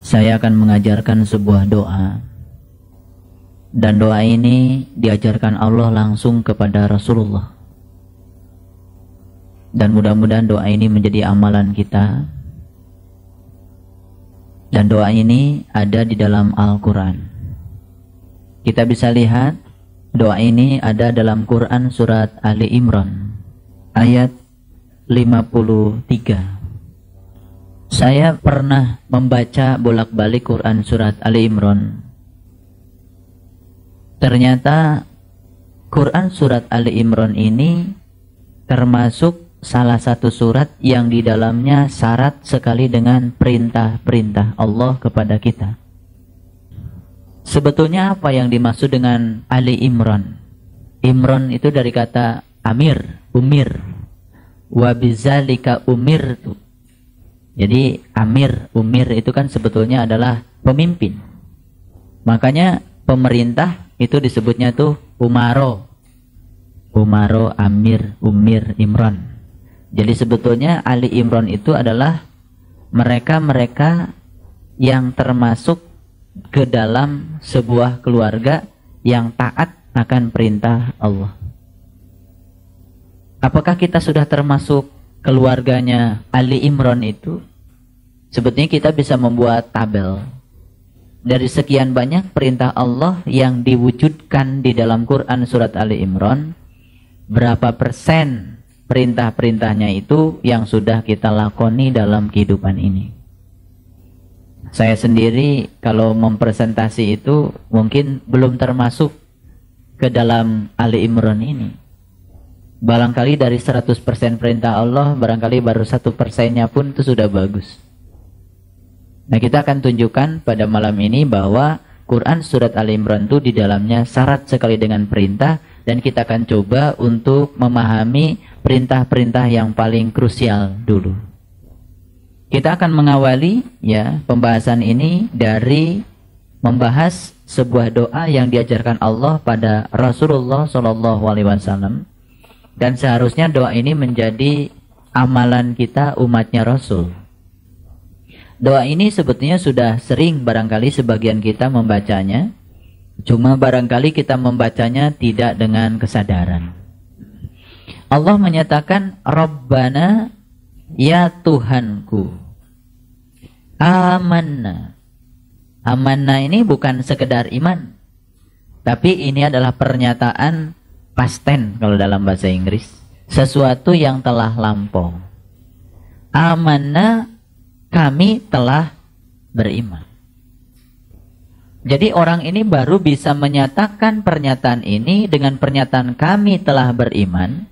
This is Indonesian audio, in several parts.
saya akan mengajarkan sebuah doa. Dan doa ini diajarkan Allah langsung kepada Rasulullah. Dan mudah-mudahan doa ini menjadi amalan kita. Dan doa ini ada di dalam Al-Quran. Kita bisa lihat doa ini ada dalam Quran surat Ali Imran ayat 53. Saya pernah membaca bolak-balik Quran surat Ali Imran. Ternyata Quran surat Ali Imran ini termasuk salah satu surat yang di dalamnya syarat sekali dengan perintah-perintah Allah kepada kita. Sebetulnya apa yang dimaksud dengan Ali Imran? Imran itu dari kata amir, umir. Wa bizalika umirtu. Jadi amir, umir itu kan sebetulnya adalah pemimpin. Makanya pemerintah itu disebutnya tuh umaro. Umaro, amir, umir, imran. Jadi sebetulnya Ali Imran itu adalah mereka-mereka yang termasuk ke dalam sebuah keluarga yang taat akan perintah Allah. Apakah kita sudah termasuk keluarganya Ali Imran itu? Sebetulnya kita bisa membuat tabel. Dari sekian banyak perintah Allah yang diwujudkan di dalam Quran surat Ali Imran, berapa persen perintah-perintahnya itu yang sudah kita lakoni dalam kehidupan ini? Saya sendiri kalau mempresentasi itu mungkin belum termasuk ke dalam Ali Imran ini. Barangkali dari 100% perintah Allah, barangkali baru 1%-nya pun itu sudah bagus. Nah, kita akan tunjukkan pada malam ini bahwa Quran surat Ali Imran itu di dalamnya syarat sekali dengan perintah, dan kita akan coba untuk memahami perintah-perintah yang paling krusial dulu. Kita akan mengawali ya pembahasan ini dari membahas sebuah doa yang diajarkan Allah pada Rasulullah SAW, dan seharusnya doa ini menjadi amalan kita umatnya Rasul. Doa ini sebetulnya sudah sering barangkali sebagian kita membacanya, cuma barangkali kita membacanya tidak dengan kesadaran. Allah menyatakan, Rabbana, ya Tuhanku, amanna. Amanna ini bukan sekedar iman, tapi ini adalah pernyataan past tense kalau dalam bahasa Inggris, sesuatu yang telah lampau. Amanna, kami telah beriman. Jadi orang ini baru bisa menyatakan pernyataan ini dengan pernyataan kami telah beriman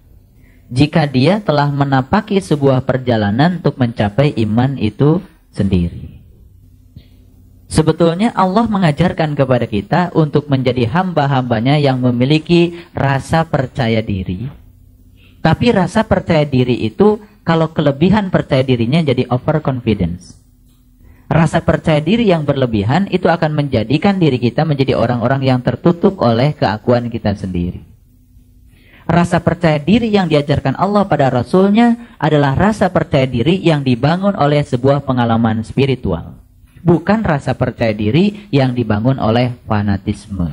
jika dia telah menapaki sebuah perjalanan untuk mencapai iman itu sendiri. Sebetulnya Allah mengajarkan kepada kita untuk menjadi hamba-hambanya yang memiliki rasa percaya diri. Tapi rasa percaya diri itu kalau kelebihan percaya dirinya jadi overconfidence. Rasa percaya diri yang berlebihan itu akan menjadikan diri kita menjadi orang-orang yang tertutup oleh keakuan kita sendiri. Rasa percaya diri yang diajarkan Allah pada Rasulnya adalah rasa percaya diri yang dibangun oleh sebuah pengalaman spiritual. Bukan rasa percaya diri yang dibangun oleh fanatisme.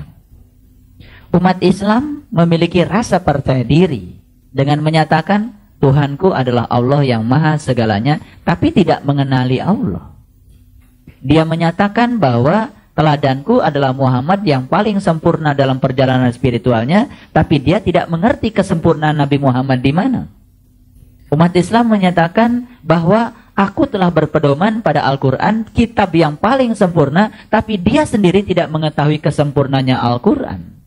Umat Islam memiliki rasa percaya diri dengan menyatakan, Tuhanku adalah Allah yang maha segalanya, tapi tidak mengenali Allah. Dia menyatakan bahwa teladanku adalah Muhammad yang paling sempurna dalam perjalanan spiritualnya, tapi dia tidak mengerti kesempurnaan Nabi Muhammad di mana. Umat Islam menyatakan bahwa aku telah berpedoman pada Al-Quran, kitab yang paling sempurna, tapi dia sendiri tidak mengetahui kesempurnanya Al-Quran.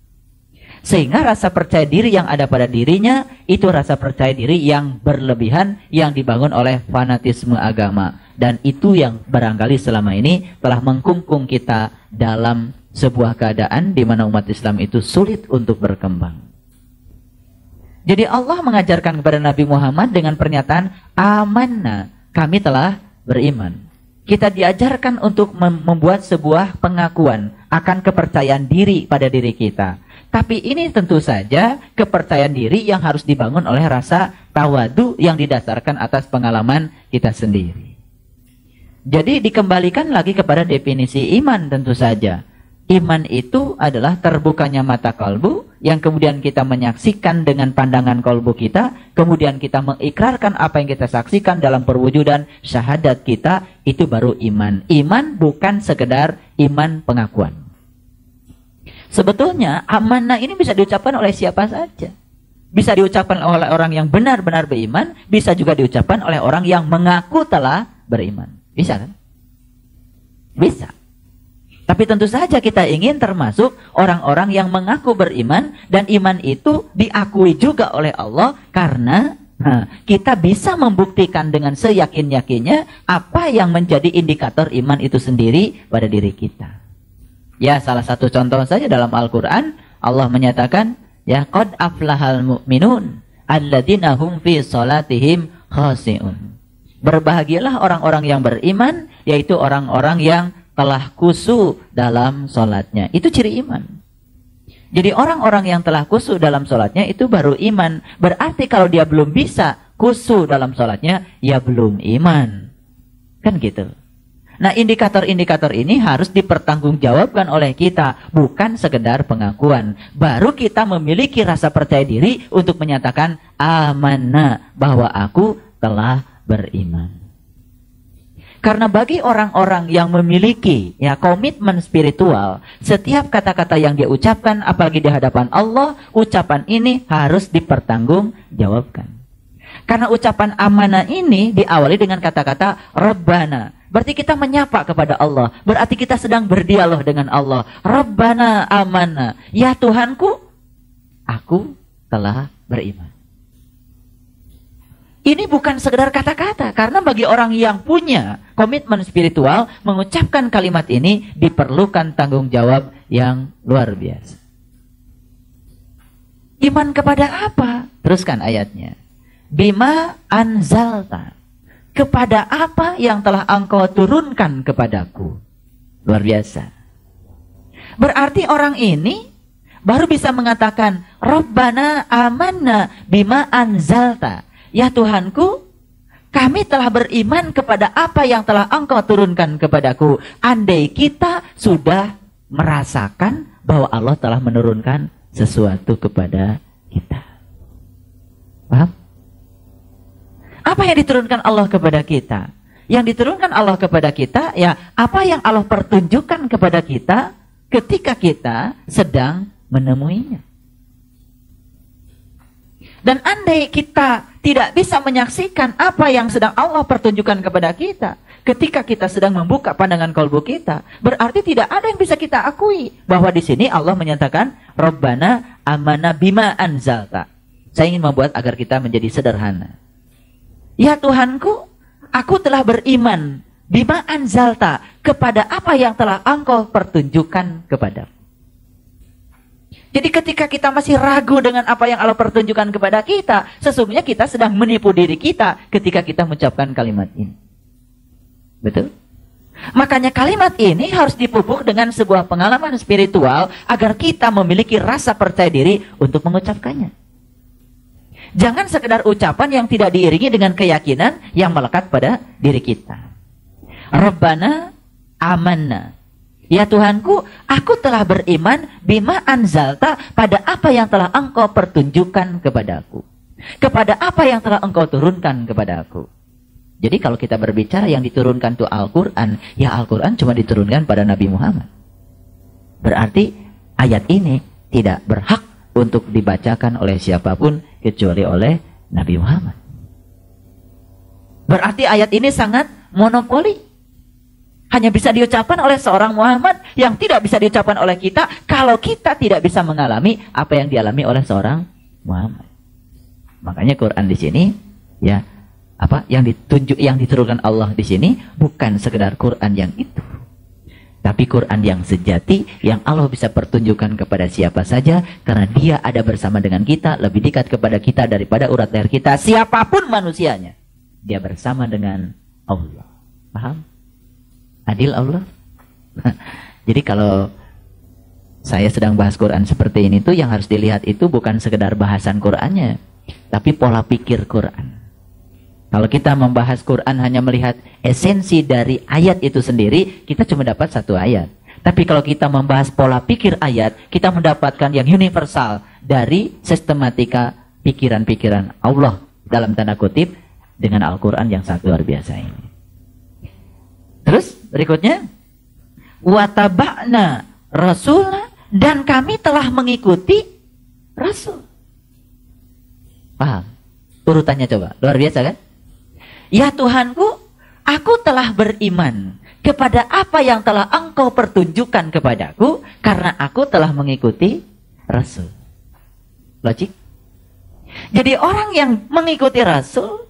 Sehingga rasa percaya diri yang ada pada dirinya itu rasa percaya diri yang berlebihan yang dibangun oleh fanatisme agama. Dan itu yang barangkali selama ini telah mengkungkung kita dalam sebuah keadaan di mana umat Islam itu sulit untuk berkembang. Jadi Allah mengajarkan kepada Nabi Muhammad dengan pernyataan amanna, kami telah beriman. Kita diajarkan untuk membuat sebuah pengakuan akan kepercayaan diri pada diri kita. Tapi ini tentu saja kepercayaan diri yang harus dibangun oleh rasa tawadu yang didasarkan atas pengalaman kita sendiri. Jadi dikembalikan lagi kepada definisi iman tentu saja. Iman itu adalah terbukanya mata kalbu, yang kemudian kita menyaksikan dengan pandangan kalbu kita, kemudian kita mengikrarkan apa yang kita saksikan dalam perwujudan syahadat kita, itu baru iman. Iman bukan sekedar iman pengakuan. Sebetulnya amanah ini bisa diucapkan oleh siapa saja. Bisa diucapkan oleh orang yang benar-benar beriman, bisa juga diucapkan oleh orang yang mengaku telah beriman. Bisa kan? Bisa. Tapi tentu saja kita ingin termasuk orang-orang yang mengaku beriman, dan iman itu diakui juga oleh Allah karena kita bisa membuktikan dengan seyakin-yakinnya apa yang menjadi indikator iman itu sendiri pada diri kita. Ya, salah satu contoh saja dalam Al-Quran, Allah menyatakan, ya, qad aflahal mu'minun alladzina hum fi salatihim khashi'un. Berbahagialah orang-orang yang beriman, yaitu orang-orang yang telah khusyuk dalam sholatnya. Itu ciri iman. Jadi orang-orang yang telah khusyuk dalam sholatnya itu baru iman. Berarti kalau dia belum bisa khusyuk dalam sholatnya, ya belum iman. Kan gitu. Nah, indikator-indikator ini harus dipertanggungjawabkan oleh kita, bukan sekedar pengakuan. Baru kita memiliki rasa percaya diri untuk menyatakan amanah, bahwa aku telah beriman. Karena bagi orang-orang yang memiliki komitmen spiritual, setiap kata-kata yang dia ucapkan, apalagi di hadapan Allah, ucapan ini harus dipertanggungjawabkan. Karena ucapan amanah ini diawali dengan kata-kata Rabbana. Berarti kita menyapa kepada Allah. Berarti kita sedang berdialog dengan Allah. Rabbana amanah. Ya Tuhanku, aku telah beriman. Ini bukan sekedar kata-kata, karena bagi orang yang punya komitmen spiritual, mengucapkan kalimat ini diperlukan tanggung jawab yang luar biasa. Iman kepada apa? Teruskan ayatnya. Bima anzalta. Kepada apa yang telah engkau turunkan kepadaku. Luar biasa. Berarti orang ini baru bisa mengatakan, Rabbana amanna bima anzalta. Ya Tuhanku, kami telah beriman kepada apa yang telah engkau turunkan kepadaku. Andai kita sudah merasakan bahwa Allah telah menurunkan sesuatu kepada kita. Paham? Apa yang diturunkan Allah kepada kita? Yang diturunkan Allah kepada kita, ya apa yang Allah pertunjukkan kepada kita ketika kita sedang menemuinya. Dan andai kita tidak bisa menyaksikan apa yang sedang Allah pertunjukkan kepada kita ketika kita sedang membuka pandangan kalbu kita, berarti tidak ada yang bisa kita akui bahwa di sini Allah menyatakan Rabbana amanna bima anzalta. Saya ingin membuat agar kita menjadi sederhana. Ya Tuhanku, aku telah beriman bima anzalta, kepada apa yang telah engkau pertunjukkan kepadaku. Jadi ketika kita masih ragu dengan apa yang Allah pertunjukkan kepada kita, sesungguhnya kita sedang menipu diri kita ketika kita mengucapkan kalimat ini. Betul? Makanya kalimat ini harus dipupuk dengan sebuah pengalaman spiritual agar kita memiliki rasa percaya diri untuk mengucapkannya. Jangan sekedar ucapan yang tidak diiringi dengan keyakinan yang melekat pada diri kita. Rabbana amanna. Ya Tuhanku, aku telah beriman bima anzalta, pada apa yang telah engkau pertunjukkan kepadaku. Kepada apa yang telah engkau turunkan kepadaku. Jadi kalau kita berbicara yang diturunkan itu Al-Quran, ya Al-Quran cuma diturunkan pada Nabi Muhammad. Berarti ayat ini tidak berhak untuk dibacakan oleh siapapun kecuali oleh Nabi Muhammad. Berarti ayat ini sangat monopoli. Hanya bisa diucapkan oleh seorang Muhammad, yang tidak bisa diucapkan oleh kita kalau kita tidak bisa mengalami apa yang dialami oleh seorang Muhammad. Makanya Quran di sini, ya, apa yang diturunkan Allah di sini bukan sekedar Quran yang itu, tapi Quran yang sejati yang Allah bisa pertunjukkan kepada siapa saja, karena Dia ada bersama dengan kita, lebih dekat kepada kita daripada urat leher kita, siapapun manusianya. Dia bersama dengan Allah. Paham? Adil Allah. Jadi kalau saya sedang bahas Quran seperti ini tuh, yang harus dilihat itu bukan sekedar bahasan Qurannya, tapi pola pikir Quran. Kalau kita membahas Quran hanya melihat esensi dari ayat itu sendiri, kita cuma dapat satu ayat. Tapi kalau kita membahas pola pikir ayat, kita mendapatkan yang universal dari sistematika pikiran-pikiran Allah dalam tanda kutip dengan Al-Quran yang sangat luar biasa ini. Terus berikutnya, wataba'na rasulna, dan kami telah mengikuti Rasul. Paham? Urutannya coba, luar biasa kan? Ya Tuhanku, aku telah beriman kepada apa yang telah Engkau pertunjukkan kepadaku, karena aku telah mengikuti Rasul. Logik? Jadi orang yang mengikuti Rasul,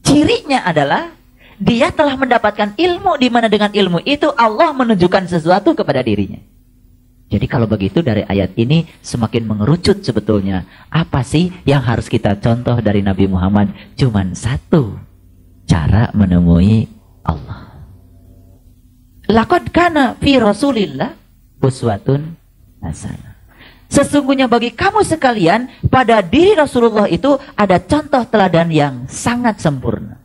cirinya adalah dia telah mendapatkan ilmu, di mana dengan ilmu itu Allah menunjukkan sesuatu kepada dirinya. Jadi kalau begitu dari ayat ini semakin mengerucut sebetulnya. Apa sih yang harus kita contoh dari Nabi Muhammad? Cuman satu, cara menemui Allah. Laqad kana fi Rasulillah uswatun hasanah. Sesungguhnya bagi kamu sekalian, pada diri Rasulullah itu ada contoh teladan yang sangat sempurna.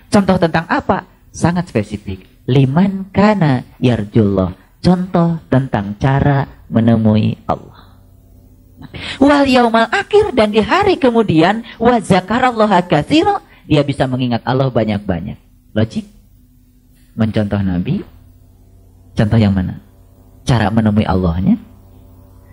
Contoh tentang apa? Sangat spesifik. Liman kana yarjullah. Contoh tentang cara menemui Allah. Wal yaumal akhir, dan di hari kemudian, wa zakarallaha katsira, dia bisa mengingat Allah banyak-banyak. Logik? Mencontoh Nabi. Contoh yang mana? Cara menemui Allahnya.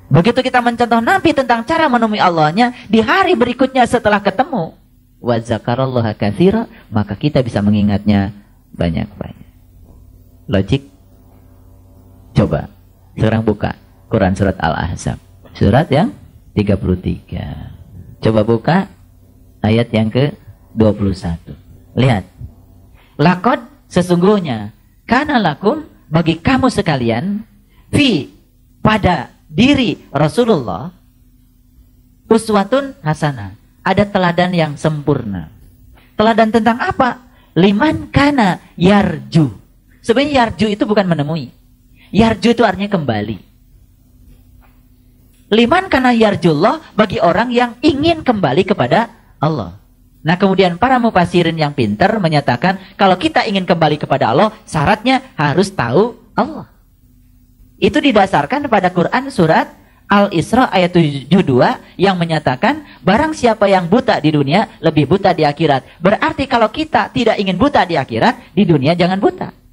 Begitu kita mencontoh Nabi tentang cara menemui Allahnya, di hari berikutnya setelah ketemu, wa zakarallaha katsira, maka kita bisa mengingatnya banyak-banyak. Logik? Coba sekarang buka Quran surat Al-Ahzab, surat yang 33. Coba buka ayat yang ke-21. Lihat. Laqad, sesungguhnya, kana lakum, bagi kamu sekalian, fi, pada diri Rasulullah, uswatun hasanah, ada teladan yang sempurna. Teladan tentang apa? Liman kana yarju. Sebenarnya yarju itu bukan menemui. Yarju itu artinya kembali. Liman kana yarjullah, bagi orang yang ingin kembali kepada Allah. Nah kemudian para mufassirin yang pintar menyatakan, kalau kita ingin kembali kepada Allah, syaratnya harus tahu Allah. Itu didasarkan pada Quran surat Al-Isra ayat 72 yang menyatakan, barang siapa yang buta di dunia, lebih buta di akhirat. Berarti kalau kita tidak ingin buta di akhirat, di dunia jangan buta.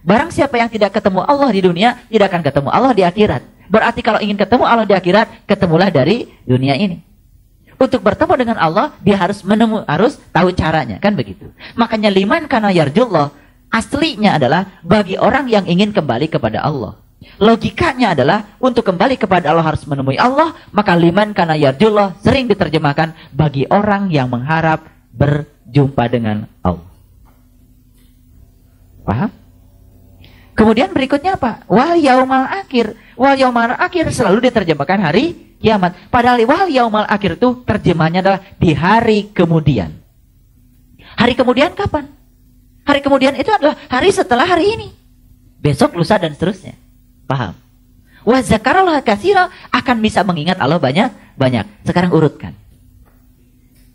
Barang siapa yang tidak ketemu Allah di dunia, tidak akan ketemu Allah di akhirat. Berarti kalau ingin ketemu Allah di akhirat, ketemulah dari dunia ini. Untuk bertemu dengan Allah, dia harus tahu caranya, kan begitu. Makanya liman kana yarjullah, aslinya adalah bagi orang yang ingin kembali kepada Allah. Logikanya adalah untuk kembali kepada Allah harus menemui Allah, maka liman kana yarjullah sering diterjemahkan bagi orang yang mengharap berjumpa dengan Allah. Paham? Kemudian berikutnya apa? Wal yaumal akhir. Wal yaumal akhir selalu diterjemahkan hari kiamat. Padahal wal yaumal akhir itu terjemahnya adalah di hari kemudian. Hari kemudian kapan? Hari kemudian itu adalah hari setelah hari ini. Besok, lusa, dan seterusnya. Paham? Wa zakarallaha katsira, akan bisa mengingat Allah banyak-banyak. Sekarang urutkan.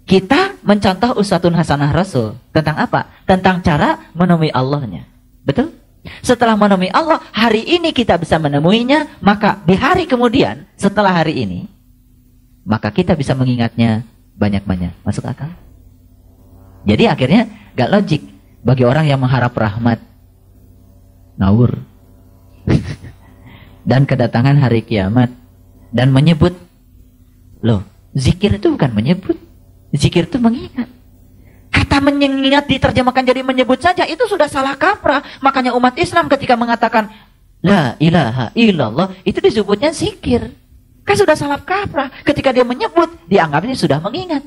Kita mencontoh uswatun hasanah Rasul. Tentang apa? Tentang cara menemui Allahnya. Betul? Setelah menemui Allah, hari ini kita bisa menemuinya, maka di hari kemudian, setelah hari ini, maka kita bisa mengingatnya banyak-banyak. Masuk akal? Jadi akhirnya gak logik bagi orang yang mengharap rahmat, ngawur, dan kedatangan hari kiamat, dan menyebut, loh, zikir itu bukan menyebut, zikir itu mengingat. Kata mengingat diterjemahkan jadi menyebut saja, itu sudah salah kaprah. Makanya umat Islam ketika mengatakan la ilaha illallah, itu disebutnya zikir. Kan sudah salah kaprah. Ketika dia menyebut, dianggapnya sudah mengingat.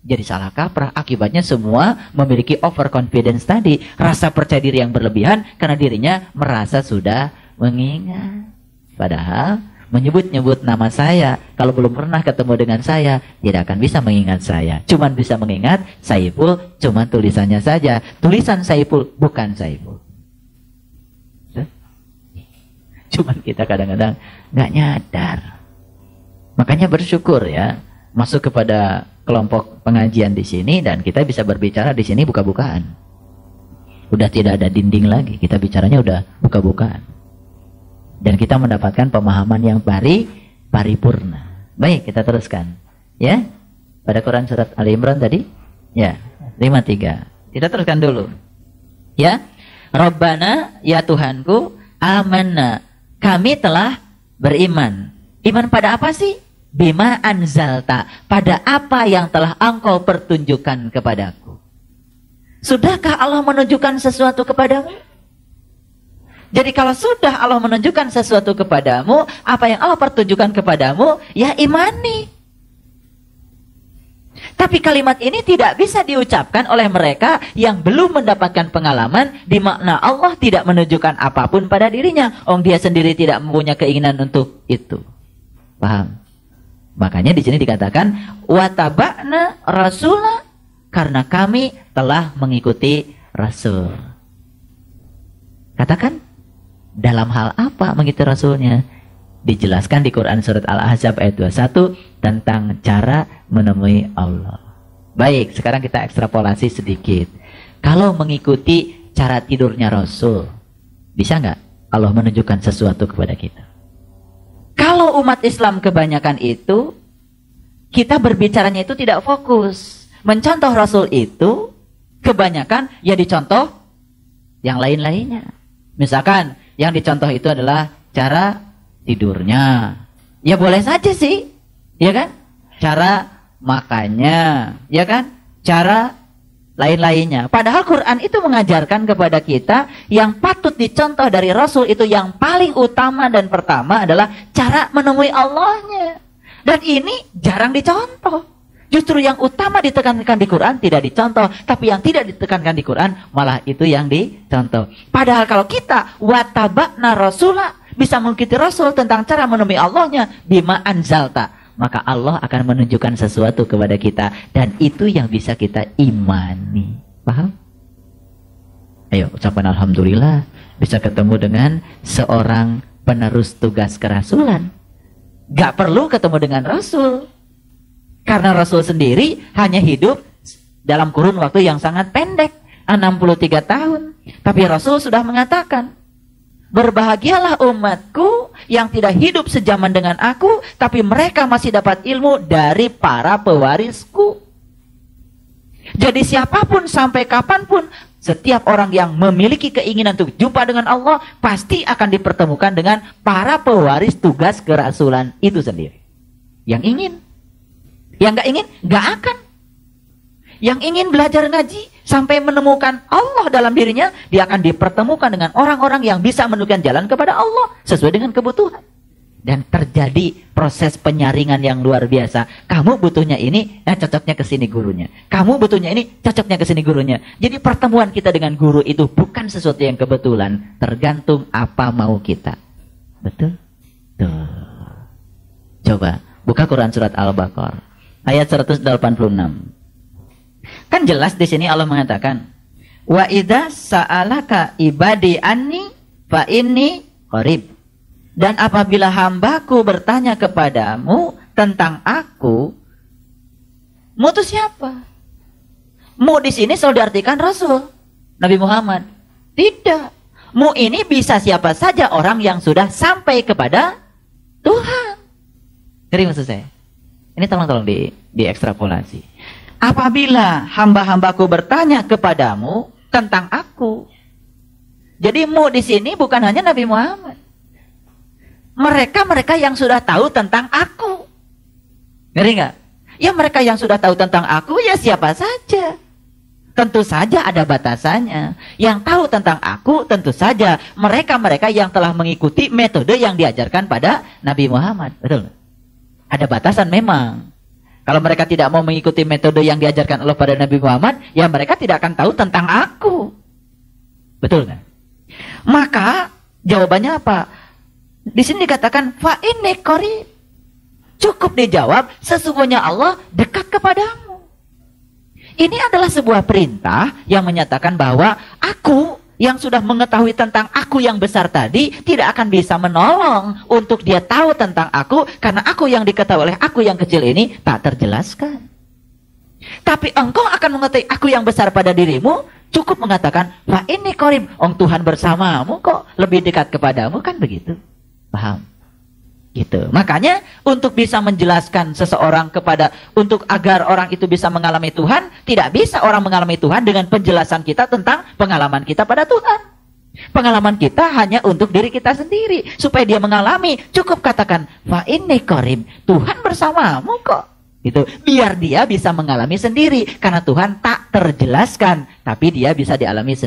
Jadi salah kaprah. Akibatnya semua memiliki overconfidence tadi. Rasa percaya diri yang berlebihan karena dirinya merasa sudah mengingat. Padahal menyebut-nyebut nama saya, kalau belum pernah ketemu dengan saya, tidak akan bisa mengingat saya. Cuman bisa mengingat Saiful, cuman tulisannya saja. Tulisan Saiful, bukan Saiful. Cuman kita kadang-kadang nggak nyadar. Makanya bersyukur ya, masuk kepada kelompok pengajian di sini dan kita bisa berbicara di sini buka-bukaan. Udah tidak ada dinding lagi, kita bicaranya udah buka-bukaan. Dan kita mendapatkan pemahaman yang paripurna. Baik, kita teruskan. Ya, pada Quran surat Ali Imran tadi, ya 53. Kita teruskan dulu. Ya, Rabbana, ya Tuhanku, amanna, kami telah beriman. Iman pada apa sih? Bima anzalta, pada apa yang telah engkau pertunjukkan kepadaku. Sudahkah Allah menunjukkan sesuatu kepadamu? Jadi kalau sudah Allah menunjukkan sesuatu kepadamu, apa yang Allah pertunjukkan kepadamu, ya imani. Tapi kalimat ini tidak bisa diucapkan oleh mereka yang belum mendapatkan pengalaman di makna Allah tidak menunjukkan apapun pada dirinya. Dia sendiri tidak mempunyai keinginan untuk itu. Paham? Makanya di sini dikatakan wataba'na rasula, karena kami telah mengikuti Rasul. Katakan, dalam hal apa mengikuti Rasulnya? Dijelaskan di Quran surat Al-Ahzab ayat 21 tentang cara menemui Allah. Baik, sekarang kita ekstrapolasi sedikit. Kalau mengikuti cara tidurnya Rasul, bisa nggak Allah menunjukkan sesuatu kepada kita? Kalau umat Islam kebanyakan itu, kita berbicaranya itu tidak fokus. Mencontoh Rasul itu, kebanyakan ya dicontoh yang lain-lainnya. Misalkan, yang dicontoh itu adalah cara tidurnya. Ya boleh saja sih, ya kan? Cara makannya, ya kan? Cara lain-lainnya. Padahal Quran itu mengajarkan kepada kita yang patut dicontoh dari Rasul itu yang paling utama dan pertama adalah cara menemui Allahnya. Dan ini jarang dicontoh. Justru yang utama ditekankan di Quran tidak dicontoh, tapi yang tidak ditekankan di Quran malah itu yang dicontoh. Padahal kalau kita wataba'na rasula, bisa mengikuti Rasul tentang cara menemui Allahnya, bima anzalta, maka Allah akan menunjukkan sesuatu kepada kita. Dan itu yang bisa kita imani. Paham? Ayo ucapan Alhamdulillah bisa ketemu dengan seorang penerus tugas kerasulan. Gak perlu ketemu dengan Rasul. Karena Rasul sendiri hanya hidup dalam kurun waktu yang sangat pendek, 63 tahun. Tapi Rasul sudah mengatakan, berbahagialah umatku yang tidak hidup sejaman dengan aku, tapi mereka masih dapat ilmu dari para pewarisku. Jadi siapapun sampai kapanpun, setiap orang yang memiliki keinginan untuk jumpa dengan Allah, pasti akan dipertemukan dengan para pewaris tugas kerasulan itu sendiri. Yang ingin. Yang nggak ingin, nggak akan. Yang ingin belajar ngaji sampai menemukan Allah dalam dirinya, dia akan dipertemukan dengan orang-orang yang bisa menunjukkan jalan kepada Allah sesuai dengan kebutuhan. Dan terjadi proses penyaringan yang luar biasa. Kamu butuhnya ini, cocoknya ke sini gurunya. Kamu butuhnya ini, cocoknya ke sini gurunya. Jadi pertemuan kita dengan guru itu bukan sesuatu yang kebetulan, tergantung apa mau kita. Betul? Tuh. Coba buka Quran surat Al-Baqarah ayat 186. Kan jelas di sini Allah mengatakan, wa idza sa'alaka ibadi anni fa inni qarib. Dan apabila hambaku bertanya kepadamu tentang aku, mu itu siapa? Mu di sini selalu diartikan Rasul Nabi Muhammad. Tidak. Mu ini bisa siapa saja orang yang sudah sampai kepada Tuhan. Jadi maksud saya, ini tolong diekstrapolasi. Apabila hamba-hambaku bertanya kepadamu tentang aku. Jadi mu di sini bukan hanya Nabi Muhammad. Mereka yang sudah tahu tentang aku. Ngerti nggak? Ya mereka yang sudah tahu tentang aku ya siapa saja. Tentu saja ada batasannya. Yang tahu tentang aku tentu saja mereka yang telah mengikuti metode yang diajarkan pada Nabi Muhammad. Betul? Ada batasan memang. Kalau mereka tidak mau mengikuti metode yang diajarkan Allah pada Nabi Muhammad, ya mereka tidak akan tahu tentang aku. Betul nggak? Maka jawabannya apa? Di sini dikatakan fa inni qarib. Cukup dijawab sesungguhnya Allah dekat kepadamu. Ini adalah sebuah perintah yang menyatakan bahwa aku yang sudah mengetahui tentang aku yang besar tadi tidak akan bisa menolong untuk dia tahu tentang aku, karena aku yang diketahui oleh aku yang kecil ini tak terjelaskan. Tapi engkau akan mengetahui aku yang besar pada dirimu. Cukup mengatakan, wah ini qarib, Tuhan bersamamu kok, lebih dekat kepadamu, kan begitu. Paham? Gitu. Makanya untuk bisa menjelaskan seseorang untuk agar orang itu bisa mengalami Tuhan, tidak bisa orang mengalami Tuhan dengan penjelasan kita tentang pengalaman kita pada Tuhan. Pengalaman kita hanya untuk diri kita sendiri. Supaya dia mengalami, cukup katakan, fa inni qarib, Tuhan bersamamu kok. Gitu. Biar dia bisa mengalami sendiri. Karena Tuhan tak terjelaskan, tapi dia bisa dialami sendiri.